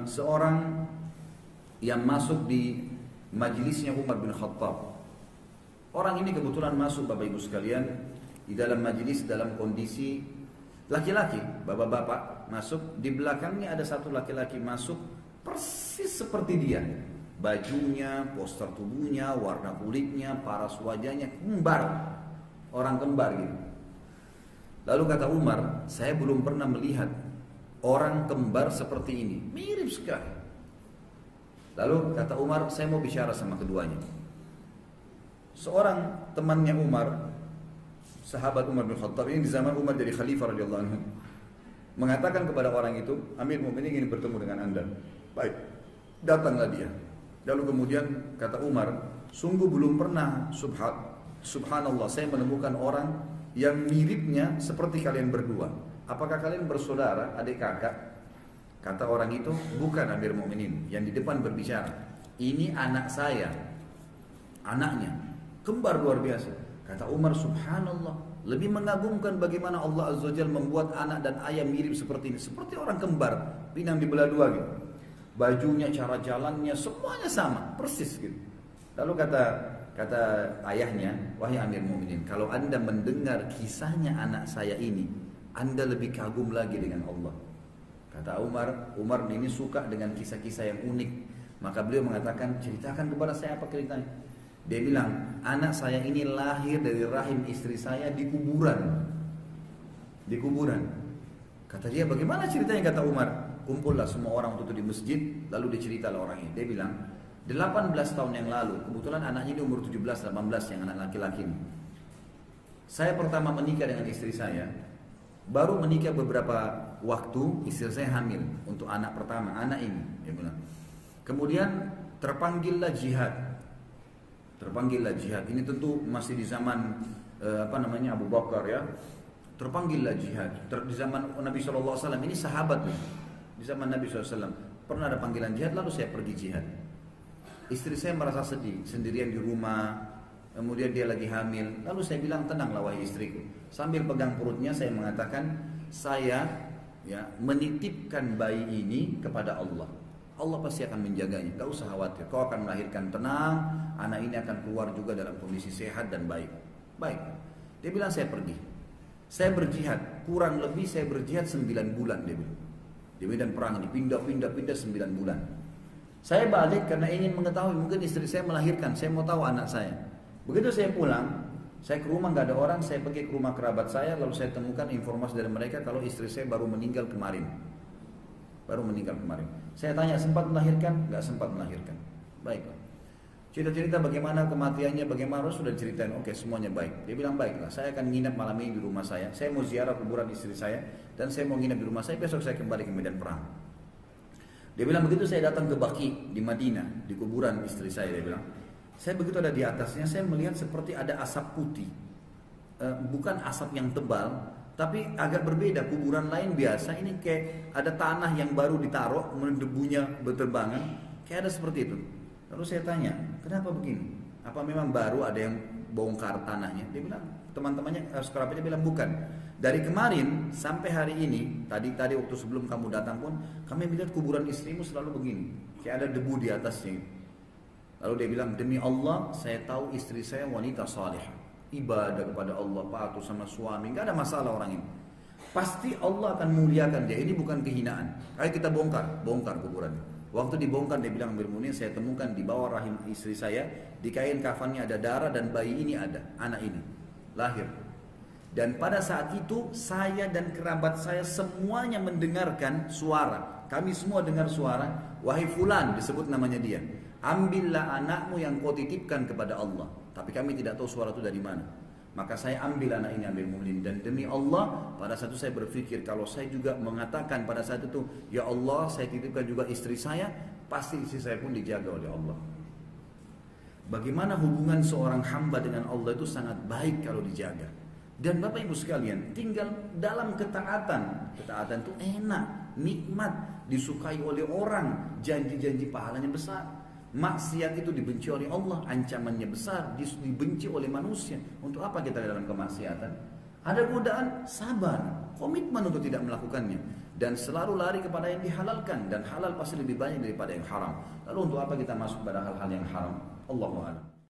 seorang yang masuk di majelisnya Umar bin Khattab. Orang ini kebetulan masuk, Bapak Ibu sekalian, di dalam majelis dalam kondisi laki-laki, bapak-bapak masuk, di belakangnya ada satu laki-laki masuk persis seperti dia. Bajunya, poster tubuhnya, warna kulitnya, paras wajahnya kembar. Orang kembar gitu. Lalu kata Umar, saya belum pernah melihat orang kembar seperti ini. Mirip sekali. Lalu kata Umar, saya mau bicara sama keduanya. Seorang temannya Umar, sahabat Umar bin Khattab, ini di zaman Umar jadi khalifah radhiyallahu anhu, mengatakan kepada orang itu, Amir Mu'minin ingin bertemu dengan anda. Baik, datanglah dia. Lalu kemudian kata Umar, sungguh belum pernah subhanallah saya menemukan orang yang miripnya seperti kalian berdua. Apakah kalian bersaudara, adik kakak? Kata orang itu, bukan Amir Mu'minin. Yang di depan berbicara, ini anak saya, anaknya kembar luar biasa. Kata Umar, subhanallah, lebih mengagumkan bagaimana Allah Azza wa Jalla membuat anak dan ayah mirip seperti ini. Seperti orang kembar, pinang dibelah dua gitu. Bajunya, cara jalannya, semuanya sama, persis gitu. Lalu kata ayahnya, wahai Amir Mu'minin, kalau anda mendengar kisahnya anak saya ini, anda lebih kagum lagi dengan Allah. Kata Umar ini suka dengan kisah-kisah yang unik. Maka beliau mengatakan, ceritakan kepada saya apa ceritanya. Dia bilang, anak saya ini lahir dari rahim istri saya di kuburan. Di kuburan. Kata dia, bagaimana ceritanya? Kata Umar, kumpullah semua orang waktu itu di masjid, lalu diceritalah orang ini. Dia bilang, 18 tahun yang lalu, kebetulan anaknya ini umur 17-18 yang anak laki-laki ini. Saya pertama menikah dengan istri saya, baru menikah beberapa waktu, istri saya hamil untuk anak pertama, anak ini. Dia bilang. Kemudian terpanggillah jihad. Terpanggillah jihad. Ini tentu masih di zaman Abu Bakar ya. Terpanggillah jihad. Di zaman Nabi SAW, ini sahabat nih. Di zaman Nabi SAW pernah ada panggilan jihad, lalu saya pergi jihad. Istri saya merasa sedih, sendirian di rumah. Kemudian dia lagi hamil. Lalu saya bilang, tenanglah wahai istriku. Sambil pegang perutnya saya mengatakan, saya menitipkan bayi ini kepada Allah. Allah pasti akan menjaganya, gak usah khawatir. Kau akan melahirkan tenang, anak ini akan keluar juga dalam kondisi sehat dan baik. Baik. Dia bilang saya pergi. Saya berjihad, kurang lebih saya berjihad 9 bulan dia bilang. Di medan perang ini pindah 9 bulan. Saya balik karena ingin mengetahui mungkin istri saya melahirkan, saya mau tahu anak saya. Begitu saya pulang, saya ke rumah gak ada orang, saya pergi ke rumah kerabat saya, lalu saya temukan informasi dari mereka kalau istri saya baru meninggal kemarin. Saya tanya, sempat melahirkan? Gak sempat melahirkan. Baiklah. Cerita-cerita bagaimana kematiannya, bagaimana sudah ceritain. Oke, semuanya baik. Dia bilang baiklah, saya akan nginap malam ini di rumah saya. Saya mau ziarah kuburan istri saya dan saya mau nginap di rumah saya. Besok saya kembali ke medan perang. Dia bilang begitu saya datang ke Baqi di Madinah, di kuburan istri saya. Dia bilang, saya begitu ada di atasnya, saya melihat seperti ada asap putih. Bukan asap yang tebal, tapi agak berbeda. Kuburan lain biasa, ini kayak ada tanah yang baru ditaruh, kemudian debunya berterbangan, kayak ada seperti itu. Lalu saya tanya, kenapa begini? Apa memang baru ada yang bongkar tanahnya? Dia bilang, teman-temannya, kerabatnya bilang bukan. Dari kemarin sampai hari ini, tadi waktu sebelum kamu datang pun, kami melihat kuburan istrimu selalu begini, kayak ada debu di atasnya. Lalu dia bilang, demi Allah, saya tahu istri saya wanita salihah, ibadah kepada Allah, patuh sama suami, nggak ada masalah orang ini. Pasti Allah akan muliakan dia. Ini bukan kehinaan. Ayo kita bongkar kuburan. Waktu dibongkar dia bilang, Amir Mu'minin, saya temukan di bawah rahim istri saya, di kain kafannya ada darah dan bayi ini ada, anak ini lahir. Dan pada saat itu saya dan kerabat saya semuanya mendengarkan suara. Kami semua dengar suara, wahai fulan, disebut namanya dia. Ambillah anakmu yang kau titipkan kepada Allah. Tapi kami tidak tahu suara itu dari mana. Maka saya ambil anak ini, Amir Mu'minin. Dan demi Allah, pada saat itu saya berpikir, kalau saya juga mengatakan pada saat itu, ya Allah, saya titipkan juga istri saya, pasti istri saya pun dijaga oleh Allah. Bagaimana hubungan seorang hamba dengan Allah itu sangat baik kalau dijaga. Dan Bapak Ibu sekalian, tinggal dalam ketaatan. Ketaatan itu enak, nikmat, disukai oleh orang, janji-janji pahalanya besar. Maksiat itu dibenci oleh Allah, ancamannya besar, dibenci oleh manusia. Untuk apa kita dalam kemaksiatan? Ada godaan, sabar, komitmen untuk tidak melakukannya. dan selalu lari kepada yang dihalalkan, dan halal pasti lebih banyak daripada yang haram. Lalu untuk apa kita masuk pada hal-hal yang haram? Allahu a'lam.